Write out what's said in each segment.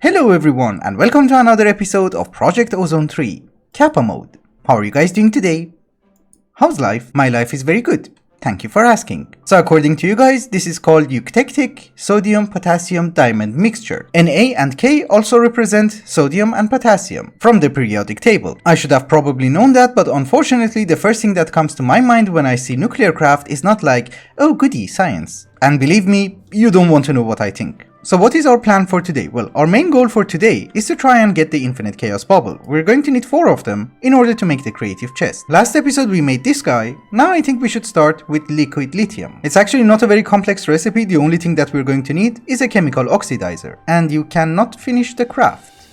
Hello everyone and welcome to another episode of Project Ozone 3, Kappa mode. How are you guys doing today? How's life? My life is very good. Thank you for asking. So according to you guys, this is called eutectic sodium-potassium diamond mixture. Na and K also represent sodium and potassium from the periodic table. I should have probably known that, but unfortunately the first thing that comes to my mind when I see nuclear craft is not like, oh goody, science. And believe me, you don't want to know what I think. So what is our plan for today? Well, our main goal for today is to try and get the infinite chaos bauble. We're going to need 4 of them in order to make the creative chest. Last episode we made this guy, now I think we should start with liquid lithium. It's actually not a very complex recipe, the only thing that we're going to need is a chemical oxidizer. And you cannot finish the craft.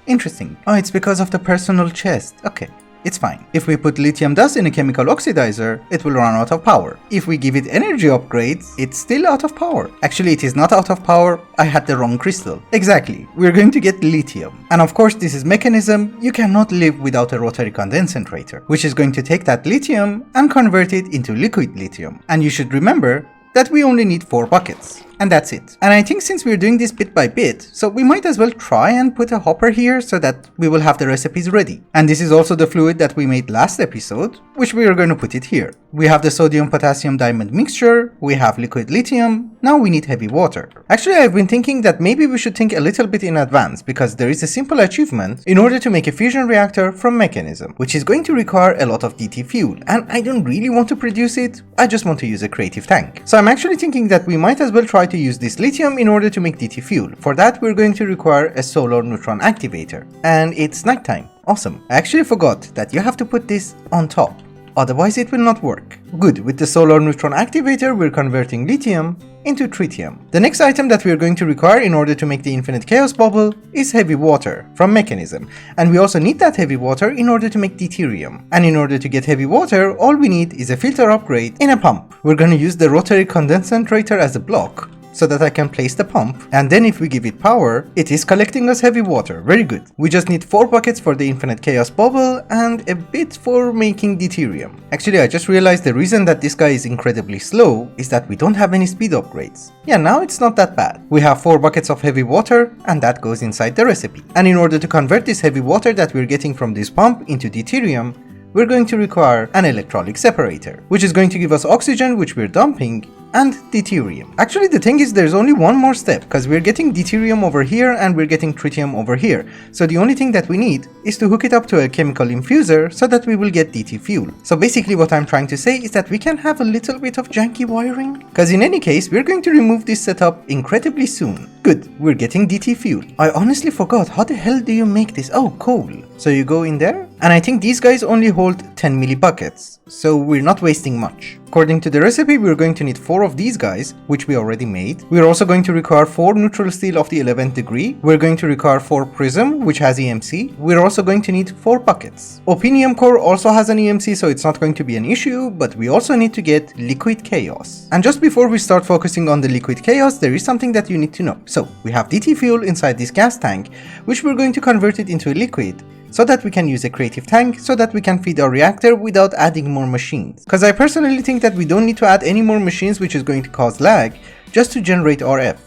Interesting. Oh, it's because of the personal chest. Okay. It's fine. If we put lithium dust in a chemical oxidizer, it will run out of power. If we give it energy upgrades, it's still out of power. Actually, it is not out of power, I had the wrong crystal. Exactly, we're going to get lithium. And of course, this is mechanism, you cannot live without a rotary condensator, which is going to take that lithium and convert it into liquid lithium. And you should remember that we only need 4 buckets. And that's it. And I think since we're doing this bit by bit, so we might as well try and put a hopper here so that we will have the recipes ready. And this is also the fluid that we made last episode, which we are going to put it here. We have the sodium-potassium diamond mixture, we have liquid lithium, now we need heavy water. Actually, I've been thinking that maybe we should think a little bit in advance, because there is a simple achievement in order to make a fusion reactor from mechanism, which is going to require a lot of DT fuel, and I don't really want to produce it, I just want to use a creative tank. So I'm actually thinking that we might as well try to use this lithium in order to make DT fuel. For that, we're going to require a solar neutron activator, and it's nighttime. Awesome. I actually forgot that you have to put this on top, otherwise it will not work. Good, with the solar neutron activator, we're converting lithium into tritium. The next item that we are going to require in order to make the infinite chaos bubble is heavy water from mechanism. And we also need that heavy water in order to make deuterium. And in order to get heavy water, all we need is a filter upgrade in a pump. We're going to use the rotary condensator as a block, so that I can place the pump, and then if we give it power, it is collecting us heavy water. Very good. We just need 4 buckets for the infinite chaos bubble and a bit for making deuterium. Actually, I just realized the reason that this guy is incredibly slow is that we don't have any speed upgrades. Yeah, now it's not that bad. We have 4 buckets of heavy water and that goes inside the recipe. And in order to convert this heavy water that we're getting from this pump into deuterium, we're going to require an electrolytic separator, which is going to give us oxygen, which we're dumping, and deuterium. Actually, the thing is there's only one more step, because we're getting deuterium over here and we're getting tritium over here. So the only thing that we need is to hook it up to a chemical infuser so that we will get DT fuel. So basically what I'm trying to say is that we can have a little bit of janky wiring, because in any case we're going to remove this setup incredibly soon. Good, we're getting DT fuel. I honestly forgot, how the hell do you make this? Oh, coal. So you go in there, and I think these guys only hold 10 millibuckets, so we're not wasting much. According to the recipe, we're going to need 4 of these guys, which we already made. We're also going to require 4 neutral steel of the 11th degree. We're going to require 4 prism, which has EMC. We're also going to need 4 buckets. Opinium core also has an EMC, so it's not going to be an issue, but we also need to get liquid chaos. And just before we start focusing on the liquid chaos, there is something that you need to know. So we have DT fuel inside this gas tank, which we're going to convert it into a liquid, so that we can use a creative tank, so that we can feed our reactor without adding more machines. Because I personally think that we don't need to add any more machines, which is going to cause lag, just to generate RF,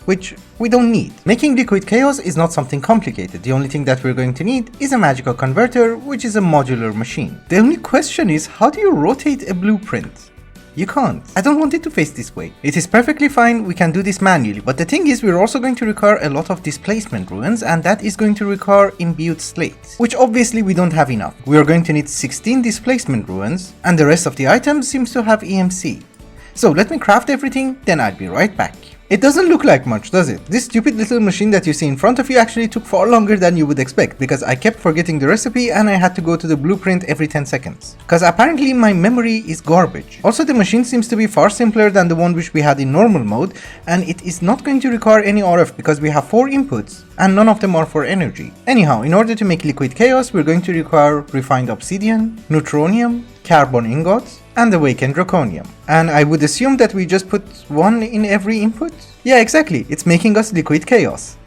which we don't need. Making liquid chaos is not something complicated. The only thing that we're going to need is a magical converter, which is a modular machine. The only question is, how do you rotate a blueprint? You can't. I don't want it to face this way. It is perfectly fine, we can do this manually, but the thing is we're also going to require a lot of displacement ruins, and that is going to require imbued slates, which obviously we don't have enough. We are going to need 16 displacement ruins, and the rest of the items seems to have EMC. So let me craft everything, then I'll be right back. It doesn't look like much, does it? This stupid little machine that you see in front of you actually took far longer than you would expect, because I kept forgetting the recipe and I had to go to the blueprint every 10 seconds. Because apparently my memory is garbage. Also, the machine seems to be far simpler than the one which we had in normal mode, and it is not going to require any RF because we have 4 inputs and none of them are for energy. Anyhow, in order to make liquid chaos, we're going to require refined obsidian, neutronium, carbon ingots, and awakened draconium. And I would assume that we just put 1 in every input? Yeah, exactly, it's making us liquid chaos.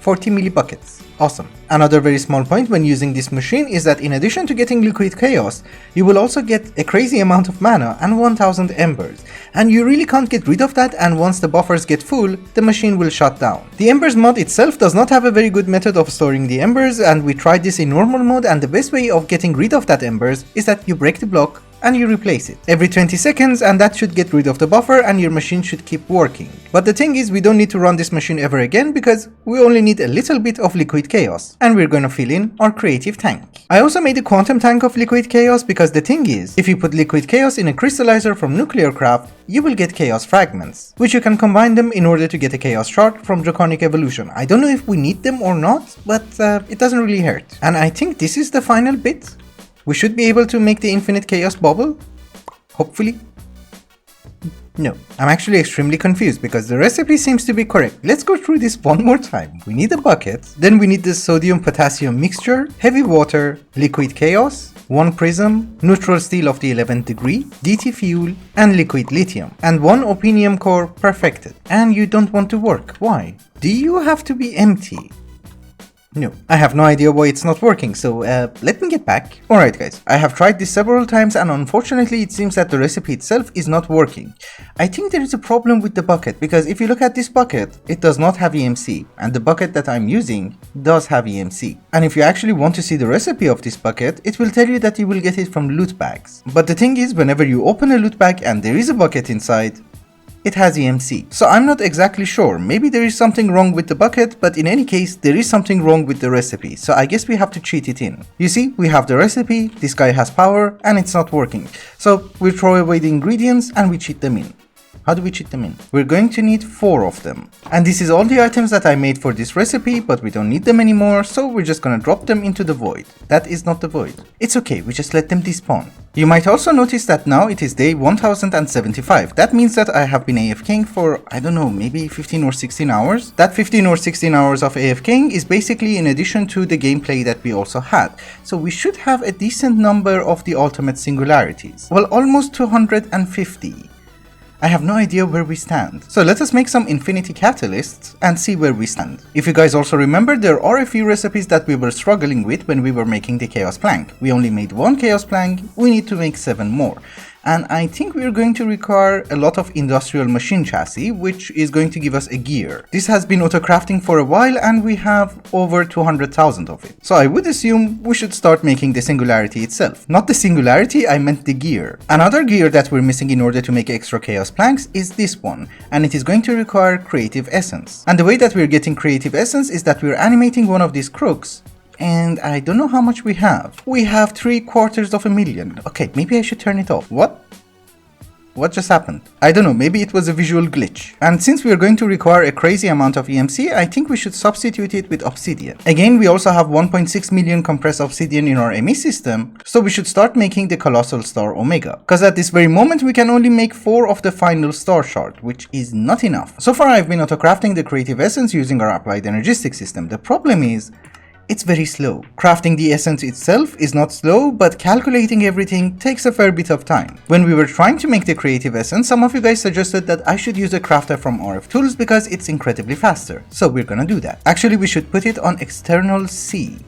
40 millibuckets. Awesome. Another very small point when using this machine is that in addition to getting liquid chaos, you will also get a crazy amount of mana and 1000 embers. And you really can't get rid of that, and once the buffers get full, the machine will shut down. The embers mod itself does not have a very good method of storing the embers, and we tried this in normal mode, and the best way of getting rid of that embers is that you break the block and you replace it every 20 seconds, and that should get rid of the buffer and your machine should keep working. But the thing is, we don't need to run this machine ever again because we only need a little bit of liquid chaos, and we're gonna fill in our creative tank. I also made a quantum tank of liquid chaos because the thing is, if you put liquid chaos in a crystallizer from nuclear craft, you will get chaos fragments, which you can combine them in order to get a chaos shard from Draconic evolution. I don't know if we need them or not, but it doesn't really hurt. And I think this is the final bit. We should be able to make the infinite chaos bubble? Hopefully. No, I'm actually extremely confused because the recipe seems to be correct. Let's go through this one more time. We need a bucket, then we need the sodium-potassium mixture, heavy water, liquid chaos, one prism, neutral steel of the 11th degree, DT fuel, and liquid lithium, and one opinium core perfected. And you don't want to work. Why? Do you have to be empty? No, I have no idea why it's not working, so let me get back. Alright guys, I have tried this several times and unfortunately it seems that the recipe itself is not working. I think there is a problem with the bucket, because if you look at this bucket, it does not have EMC, and the bucket that I'm using does have EMC. And if you actually want to see the recipe of this bucket, it will tell you that you will get it from loot bags. But the thing is, whenever you open a loot bag and there is a bucket inside, it has EMC. So I'm not exactly sure, maybe there is something wrong with the bucket, but in any case there is something wrong with the recipe, so I guess we have to cheat it in. You see, we have the recipe, this guy has power, and it's not working. So we throw away the ingredients and we cheat them in. How do we cheat them in? We're going to need 4 of them. And this is all the items that I made for this recipe, but we don't need them anymore, so we're just gonna drop them into the void. That is not the void. It's okay, we just let them despawn. You might also notice that now it is day 1075. That means that I have been AFKing for, I don't know, maybe 15 or 16 hours. That 15 or 16 hours of AFKing is basically in addition to the gameplay that we also had. So we should have a decent number of the ultimate singularities. Well, almost 250. I have no idea where we stand. So let us make some infinity catalysts and see where we stand. If you guys also remember, there are a few recipes that we were struggling with when we were making the chaos plank. We only made 1 chaos plank, we need to make 7 more. And I think we're going to require a lot of industrial machine chassis, which is going to give us a gear. This has been auto-crafting for a while and we have over 200,000 of it. So I would assume we should start making the singularity itself. Not the singularity, I meant the gear. Another gear that we're missing in order to make extra chaos planks is this one, and it is going to require creative essence. And the way that we're getting creative essence is that we're animating one of these crooks. And I don't know how much we have. We have 750,000. Okay, maybe I should turn it off. What? What just happened? I don't know, maybe it was a visual glitch. And since we are going to require a crazy amount of EMC, I think we should substitute it with obsidian. Again, we also have 1.6 million compressed obsidian in our ME system, so we should start making the colossal star Omega. Because at this very moment we can only make 4 of the final star shard, which is not enough. So far I've been auto-crafting the creative essence using our applied energistic system. The problem is, it's very slow. Crafting the essence itself is not slow, but calculating everything takes a fair bit of time. When we were trying to make the creative essence, some of you guys suggested that I should use a crafter from RF Tools because it's incredibly faster. So we're gonna do that. Actually, we should put it on external C,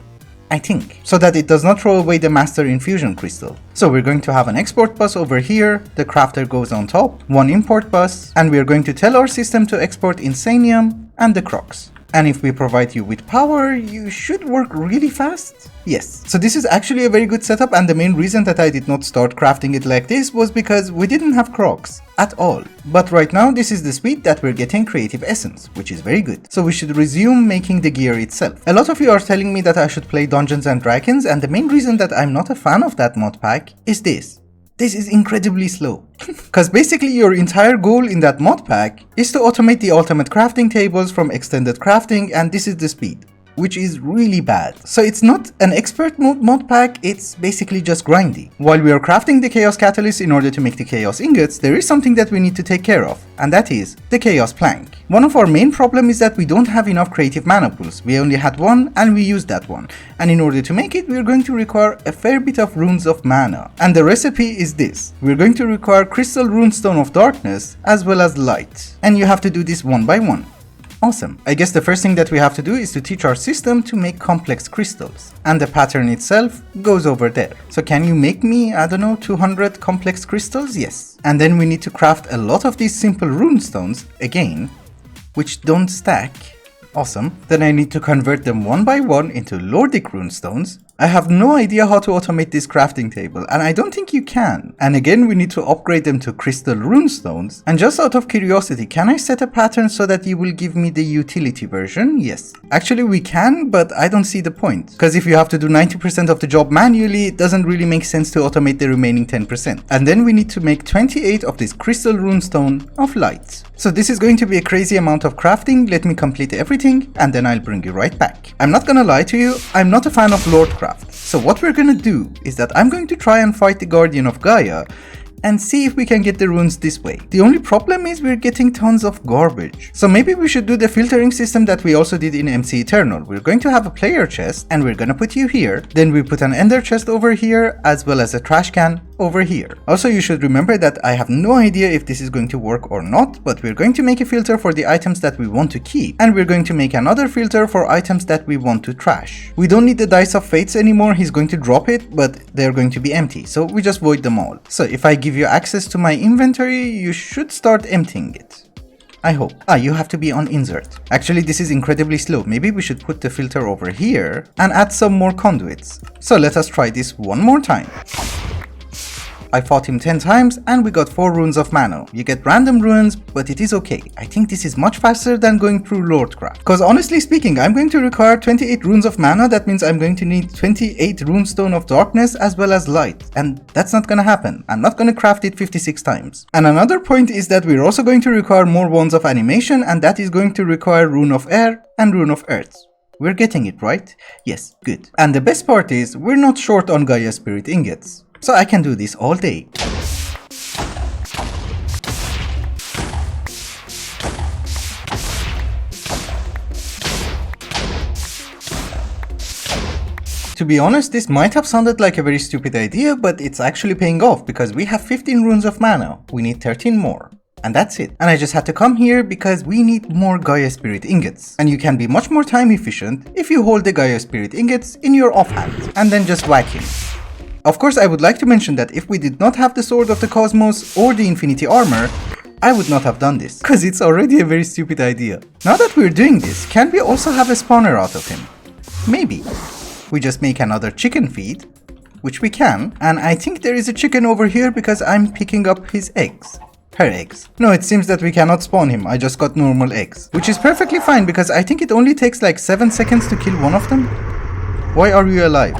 I think, so that it does not throw away the master infusion crystal. So we're going to have an export bus over here, the crafter goes on top, one import bus, and we're going to tell our system to export Insanium and the Crocs. And if we provide you with power, you should work really fast. Yes, so this is actually a very good setup, and the main reason that I did not start crafting it like this was because we didn't have Crocs at all. But right now this is the speed that we're getting creative essence, which is very good. So we should resume making the gear itself. A lot of you are telling me that I should play Dungeons and Dragons, and the main reason that I'm not a fan of that mod pack is this. This is incredibly slow. Because basically your entire goal in that mod pack is to automate the ultimate crafting tables from extended crafting, and this is the speed, which is really bad. So it's not an expert mode mod pack, it's basically just grindy. While we are crafting the chaos catalyst in order to make the chaos ingots, there is something that we need to take care of, and that is the chaos plank. One of our main problems is that we don't have enough creative mana pools. We only had one and we used that one. And in order to make it, we're going to require a fair bit of runes of mana. And the recipe is this. We're going to require crystal runestone of darkness as well as light. And you have to do this one by one. Awesome. I guess the first thing that we have to do is to teach our system to make complex crystals. And the pattern itself goes over there. So can you make me, I don't know, 200 complex crystals? Yes. And then we need to craft a lot of these simple runestones, again, which don't stack. Awesome. Then I need to convert them one by one into Lordic runestones. I have no idea how to automate this crafting table, and I don't think you can. And again, we need to upgrade them to crystal runestones. And just out of curiosity, can I set a pattern so that you will give me the utility version? Yes. Actually, we can, but I don't see the point. Because if you have to do 90% of the job manually, it doesn't really make sense to automate the remaining 10%. And then we need to make 28 of this crystal runestone of light. So this is going to be a crazy amount of crafting. Let me complete everything, and then I'll bring you right back. I'm not gonna lie to you, I'm not a fan of Lordcraft. So what we're gonna do is that I'm going to try and fight the Guardian of Gaia and see if we can get the runes this way. The only problem is we're getting tons of garbage. So maybe we should do the filtering system that we also did in MC Eternal. We're going to have a player chest and we're gonna put you here. Then we put an ender chest over here as well as a trash can over here. Also, you should remember that I have no idea if this is going to work or not, but we're going to make a filter for the items that we want to keep, and we're going to make another filter for items that we want to trash. We don't need the Dice of Fates anymore. He's going to drop it, but they're going to be empty, so we just void them all. So if I give you access to my inventory, you should start emptying it. I hope. You have to be on insert. Actually, this is incredibly slow. Maybe we should put the filter over here and add some more conduits. So let us try this one more time. I fought him 10 times and we got 4 runes of mana. You get random runes, but it is okay. I think this is much faster than going through Lordcraft. Cause honestly speaking, I'm going to require 28 runes of mana. That means I'm going to need 28 runestone of darkness as well as light. And that's not gonna happen. I'm not gonna craft it 56 times. And another point is that we're also going to require more wands of animation, and that is going to require rune of air and rune of earth. We're getting it, right? Yes, good. And the best part is, we're not short on Gaia Spirit ingots. So I can do this all day. To be honest, this might have sounded like a very stupid idea, but it's actually paying off because we have 15 runes of mana. We need 13 more. And that's it. And I just had to come here because we need more Gaia Spirit ingots. And you can be much more time efficient if you hold the Gaia Spirit ingots in your offhand and then just whack him. Of course, I would like to mention that if we did not have the Sword of the Cosmos or the Infinity Armor, I would not have done this, because it's already a very stupid idea. Now that we're doing this, can we also have a spawner out of him? Maybe. We just make another chicken feed, which we can, and I think there is a chicken over here because I'm picking up his eggs. Her eggs. No, it seems that we cannot spawn him, I just got normal eggs. Which is perfectly fine because I think it only takes like 7 seconds to kill one of them. Why are you alive?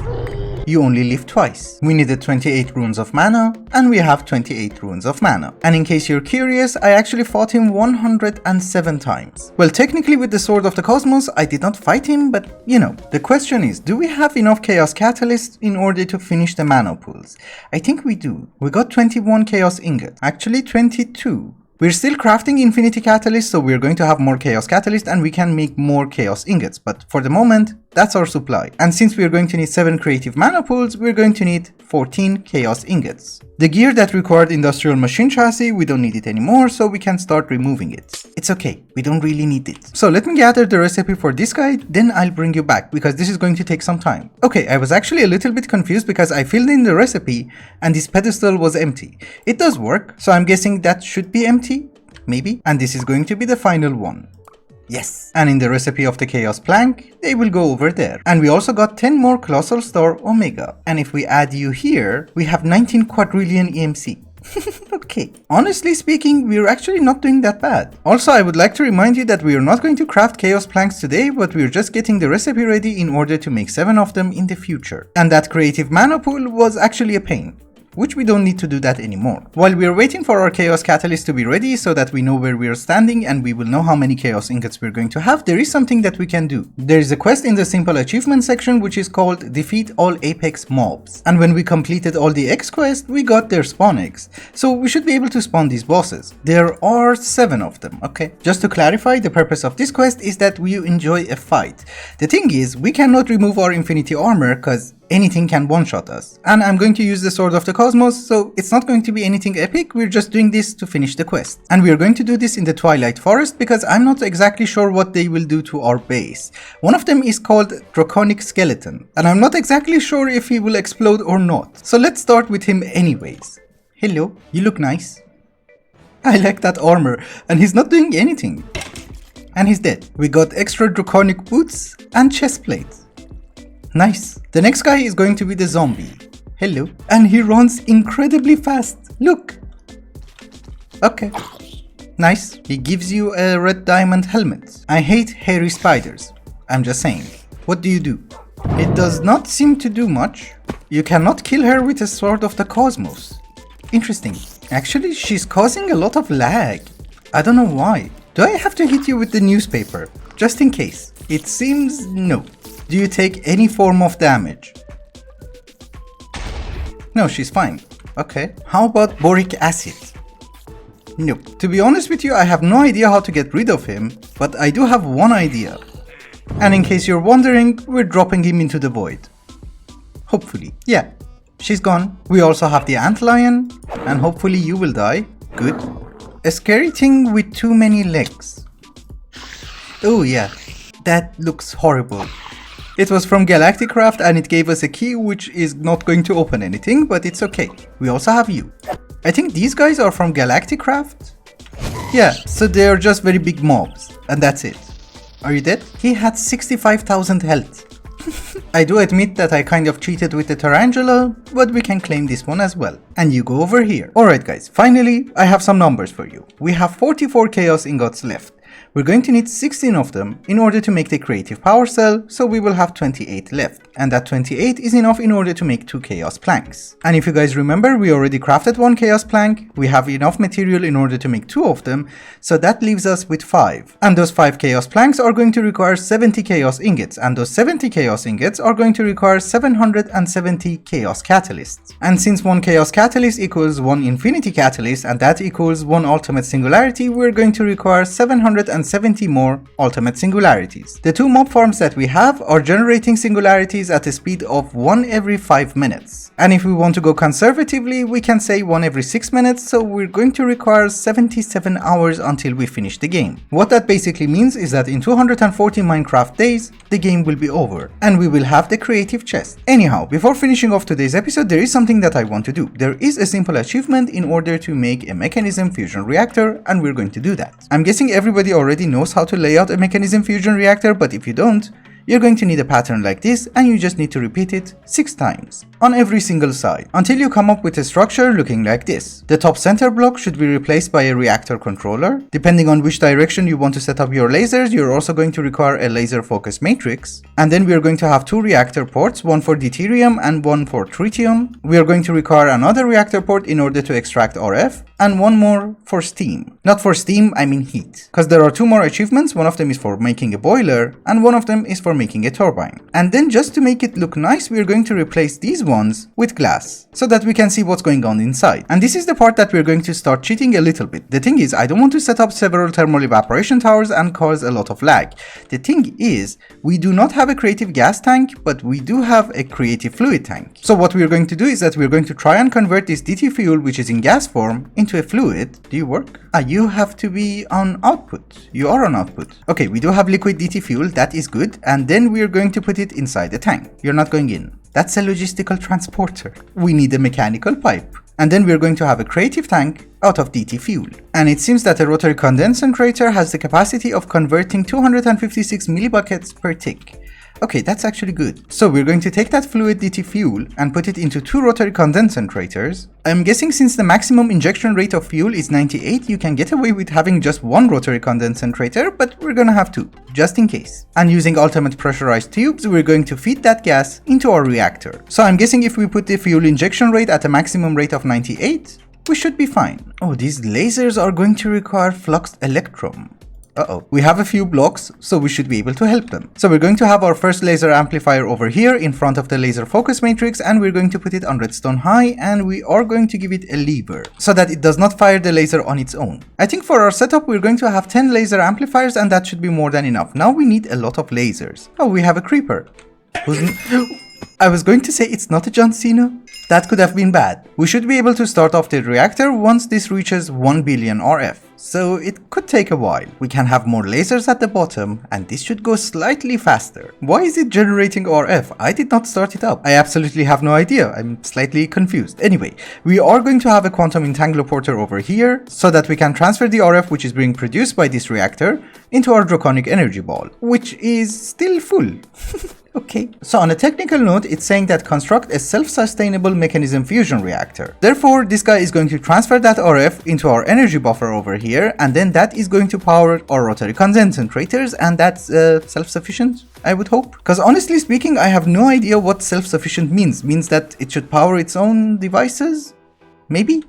You only live twice. We needed 28 runes of mana, and we have 28 runes of mana. And in case you're curious, I actually fought him 107 times. Well, technically with the Sword of the Cosmos, I did not fight him, but you know. The question is, do we have enough Chaos Catalysts in order to finish the mana pools? I think we do. We got 21 Chaos Ingots. Actually 22. We're still crafting Infinity Catalyst, so we're going to have more Chaos Catalyst and we can make more Chaos Ingots, but for the moment, that's our supply. And since we're going to need 7 creative mana pools, we're going to need 14 Chaos Ingots. The gear that required Industrial Machine Chassis, we don't need it anymore, so we can start removing it. It's okay, we don't really need it. So let me gather the recipe for this guy, then I'll bring you back, because this is going to take some time. Okay, I was actually a little bit confused because I filled in the recipe and this pedestal was empty. It does work, so I'm guessing that should be empty, maybe, and this is going to be the final one. Yes. And in the recipe of the Chaos Plank, they will go over there. And we also got 10 more Colossal Star Omega. And if we add you here, we have 19 quadrillion EMC. Okay. Honestly speaking, we're actually not doing that bad. Also, I would like to remind you that we are not going to craft Chaos Planks today, but we're just getting the recipe ready in order to make 7 of them in the future. And that creative mana pool was actually a pain, which we don't need to do that anymore. While we are waiting for our Chaos Catalyst to be ready so that we know where we are standing and we will know how many Chaos Ingots we're going to have, there is something that we can do. There is a quest in the Simple Achievement section which is called Defeat All Apex Mobs. And when we completed all the X quests, we got their spawn eggs. So we should be able to spawn these bosses. There are 7 of them, okay? Just to clarify, the purpose of this quest is that we enjoy a fight. The thing is, we cannot remove our Infinity Armor because anything can one-shot us. And I'm going to use the Sword of the Cosmos, so it's not going to be anything epic, we're just doing this to finish the quest. And we're going to do this in the Twilight Forest because I'm not exactly sure what they will do to our base. One of them is called Draconic Skeleton, and I'm not exactly sure if he will explode or not. So let's start with him anyways. Hello, you look nice. I like that armor, and he's not doing anything. And he's dead. We got extra draconic boots and chest plates. Nice. The next guy is going to be the zombie. Hello. And he runs incredibly fast. Look. Okay. Nice. He gives you a red diamond helmet. I hate hairy spiders. I'm just saying. What do you do? It does not seem to do much. You cannot kill her with a Sword of the Cosmos. Interesting. Actually, she's causing a lot of lag. I don't know why. Do I have to hit you with the newspaper? Just in case. It seems no. Do you take any form of damage? No, she's fine. Okay. How about boric acid? Nope. To be honest with you, I have no idea how to get rid of him, but I do have one idea. And in case you're wondering, we're dropping him into the void. Hopefully. Yeah. She's gone. We also have the antlion, and hopefully you will die. Good. A scary thing with too many legs. Oh yeah, that looks horrible. It was from Galacticraft and it gave us a key which is not going to open anything, but it's okay. We also have you. I think these guys are from Galacticraft? Yeah, so they are just very big mobs, and that's it. Are you dead? He had 65,000 health. I do admit that I kind of cheated with the tarantula, but we can claim this one as well. And you go over here. Alright guys, finally I have some numbers for you. We have 44 chaos ingots left. We're going to need 16 of them in order to make the creative power cell, so we will have 28 left. And that 28 is enough in order to make 2 chaos planks. And if you guys remember, we already crafted 1 chaos plank, we have enough material in order to make 2 of them, so that leaves us with 5. And those 5 chaos planks are going to require 70 chaos ingots, and those 70 chaos ingots are going to require 770 chaos catalysts. And since 1 chaos catalyst equals 1 infinity catalyst, and that equals 1 ultimate singularity, we're going to require 770 more ultimate singularities. The 2 mob farms that we have are generating singularities at a speed of 1 every 5 minutes. And if we want to go conservatively, we can say 1 every 6 minutes, so we're going to require 77 hours until we finish the game. What that basically means is that in 240 Minecraft days, the game will be over, and we will have the creative chest. Anyhow, before finishing off today's episode, there is something that I want to do. There is a simple achievement in order to make a mechanism fusion reactor, and we're going to do that. I'm guessing everybody already knows how to lay out a mechanism fusion reactor, but if you don't, you're going to need a pattern like this, and you just need to repeat it 6 times on every single side until you come up with a structure looking like this. The top center block should be replaced by a reactor controller. Depending on which direction you want to set up your lasers, you're also going to require a laser focus matrix. And then we are going to have 2 reactor ports, one for deuterium and one for tritium. We are going to require another reactor port in order to extract RF, and one more for steam. Not for steam, I mean heat. Because there are 2 more achievements, one of them is for making a boiler, and one of them is for making a turbine. And then just to make it look nice, we are going to replace these ones with glass, so that we can see what's going on inside. And this is the part that we're going to start cheating a little bit. The thing is, I don't want to set up several thermal evaporation towers and cause a lot of lag. The thing is, we do not have a creative gas tank, but we do have a creative fluid tank. So what we're going to do is that we're going to try and convert this DT fuel, which is in gas form, into a fluid. Do you work? You have to be on output. You are on output. Okay, we do have liquid DT fuel, that is good, and then we're going to put it inside the tank. You're not going in. That's a logistical transporter. We need a mechanical pipe. And then we're going to have a creative tank out of DT fuel. And it seems that a rotary condensator has the capacity of converting 256 millibuckets per tick. Okay, that's actually good. So we're going to take that fluid DT fuel and put it into 2 rotary condensators. I'm guessing since the maximum injection rate of fuel is 98, you can get away with having just 1 rotary condensator, but we're gonna have 2, just in case. And using ultimate pressurized tubes, we're going to feed that gas into our reactor. So I'm guessing if we put the fuel injection rate at a maximum rate of 98, we should be fine. Oh, these lasers are going to require fluxed electrum. We have a few blocks, so we should be able to help them. So we're going to have our first laser amplifier over here in front of the laser focus matrix, and we're going to put it on redstone high, and we are going to give it a lever so that it does not fire the laser on its own. I think for our setup we're going to have 10 laser amplifiers, and that should be more than enough. Now we need a lot of lasers. Oh, we have a creeper. I was going to say it's not a John Cena. That could have been bad. We should be able to start off the reactor once this reaches 1 billion RF. So it could take a while. We can have more lasers at the bottom and this should go slightly faster. Why is it generating RF? I did not start it up. I absolutely have no idea. I'm slightly confused. Anyway, we are going to have a quantum entangloporter over here so that we can transfer the RF which is being produced by this reactor into our draconic energy ball, which is still full. Okay. So on a technical note, it's saying that construct a self-sustainable mechanism fusion reactor. Therefore, this guy is going to transfer that RF into our energy buffer over here, and then that is going to power our rotary concentrators, and that's self-sufficient, I would hope. Because honestly speaking, I have no idea what self-sufficient means. Means that it should power its own devices? Maybe?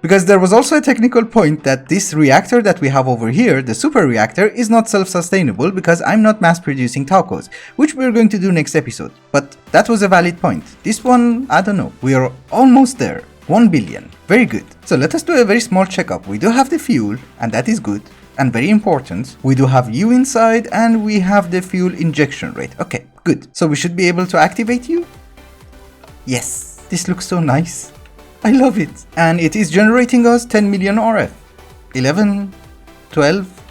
Because there was also a technical point that this reactor that we have over here, the super reactor, is not self-sustainable because I'm not mass producing tacos, which we're going to do next episode. But that was a valid point. This one, I don't know. We are almost there. 1 billion. Very good. So let us do a very small checkup. We do have the fuel, and that is good. And very important, we do have you inside and we have the fuel injection rate. Okay, good. So we should be able to activate you? Yes. This looks so nice. I love it. And it is generating us 10 million RF. 11, 12,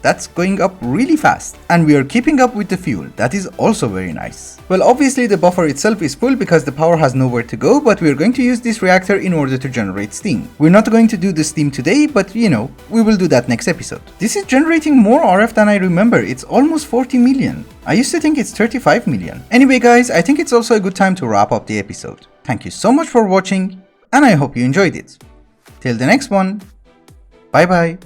that's going up really fast. And we are keeping up with the fuel. That is also very nice. Well, obviously the buffer itself is full because the power has nowhere to go, but we are going to use this reactor in order to generate steam. We're not going to do the steam today, but you know, we will do that next episode. This is generating more RF than I remember. It's almost 40 million. I used to think it's 35 million. Anyway guys, I think it's also a good time to wrap up the episode. Thank you so much for watching, and I hope you enjoyed it. Till the next one, bye bye.